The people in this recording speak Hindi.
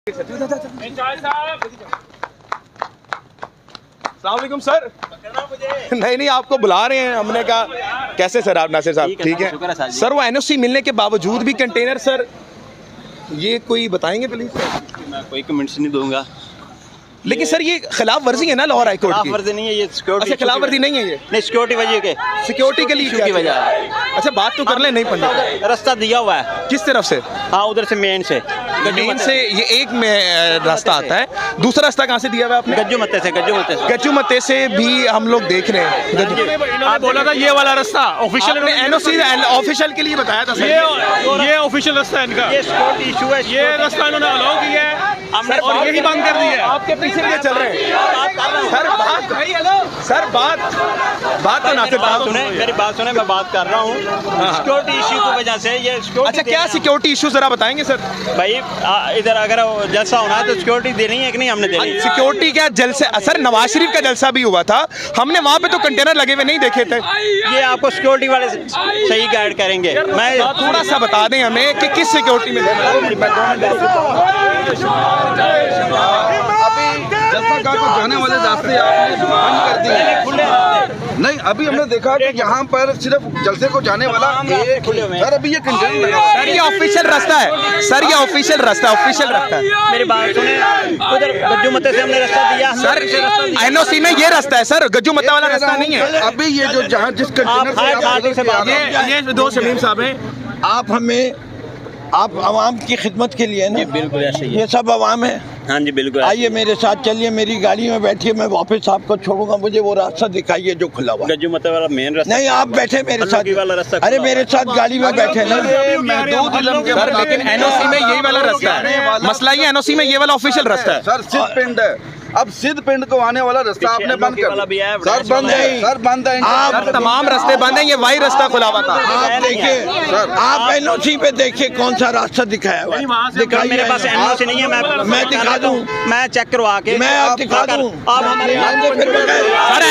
अस्सलामुअलैकुम सर। नहीं आपको बुला रहे हैं, हमने कहा कैसे सर आप नासिर साहब ठीक है सर। वो एनओसी मिलने के बावजूद भी कंटेनर सर ये कोई बताएंगे प्लीज? मैं कोई कमेंट्स नहीं दूंगा, लेकिन सर ये खिलाफ वर्जी है ना लाहौर हाई कोर्ट की? वर्जी नहीं है ये, सिक्योरिटी। अच्छा खिलाफ वर्जी नहीं है ये? नहीं, सिक्योरिटी वजह के, सिक्योरिटी के लिए की वजह। अच्छा बात तो कर ले, नहीं पंजा रास्ता दिया हुआ है। किस तरफ से? हाँ उधर से मेन से, मेन से ये एक में रास्ता आता है, दूसरा रास्ता कहाँ से दिया हुआ है आपने? गज्जू मत्ते से। गज्जू मत्ते से भी हम लोग देख रहे हैं। इन्होंने बोला था ये वाला रास्ता ऑफिशियल, एनओसी ऑफिशियल के लिए बताया था सर। ये ऑफिशियल रास्ता है इनका, ये सिक्योरिटी इशू है। ये रास्ता इन्होंने अलाउ किया है और यही बंद कर दिया है। आपके पीछे ये चल रहे हैं सर। बात तो नासिर साहब सुने, मेरी बात सुने, मैं बात कर रहा हूँ। सिक्योरिटी इशू की वजह से ये सिक्योरिटी। अच्छा क्या सिक्योरिटी इशू जरा बताएंगे सर? भाई इधर अगर जलसा होना है तो सिक्योरिटी देनी है कि नहीं? हमने देनी है। सिक्योरिटी क्या जलसे? सर नवाज शरीफ का जलसा भी हुआ था, हमने वहाँ पे तो कंटेनर लगे हुए नहीं देखे थे। ये आपको सिक्योरिटी वाले सही गाइड करेंगे। मैं थोड़ा सा बता दें हमें कि किस सिक्योरिटी में जलसा को जाने वाले रास्ते आपने बंद कर दिए। नहीं अभी हमने देखा कि यहाँ पर सिर्फ जलसे को जाने वाला एक सर अभी ये कंटेनर लगा। सर ये ऑफिशियल रास्ता है सर, ये ऑफिशियल रास्ता है। मेरी बात सुने, उधर गज्जू मत्ते से हमने रास्ता दिया सर। एनओसी में ये रास्ता है सर, गज्जू मत्ता वाला रास्ता नहीं है। अभी ये जो जहाँ जिस कंटेनर ये दो शमीम साहब हैं, आप आवाम की खिदमत के लिए ना, बिल्कुल ऐसे ही है। ये सब आवाम है। हाँ जी बिल्कुल। आइए मेरे साथ चलिए, मेरी गाड़ी में बैठिए, मैं वापस आपको छोड़ूंगा। मुझे वो रास्ता दिखाइए जो खुला हुआ। गज्जू मत्ते वाला मेन रास्ता नहीं आप बैठे मेरे साथ, वाला रास्ता। अरे मेरे साथ गाड़ी में बैठे ना। सर लेकिन एनओसी में यही वाला रास्ता है। मसला ये एनओसी में ये वाला ऑफिशियल रास्ता है सर। सिद्ध पिंड है, अब सिद्ध पिंड को आने वाला रास्ता आपने बंद कर दिया। सर बंद है, सर बंद है। सर तमाम रास्ते बंद हैं, ये वही रास्ता खुला हुआ था। आप देखिए सर, आप एनओसी पे देखिए कौन सा रास्ता दिखाया हुआ है। दिखाइए। मेरे पास एनओसी नहीं है, मैं दिखा दूं, मैं चेक करवा के मैं आप दिखा दूं। आप हमारे सर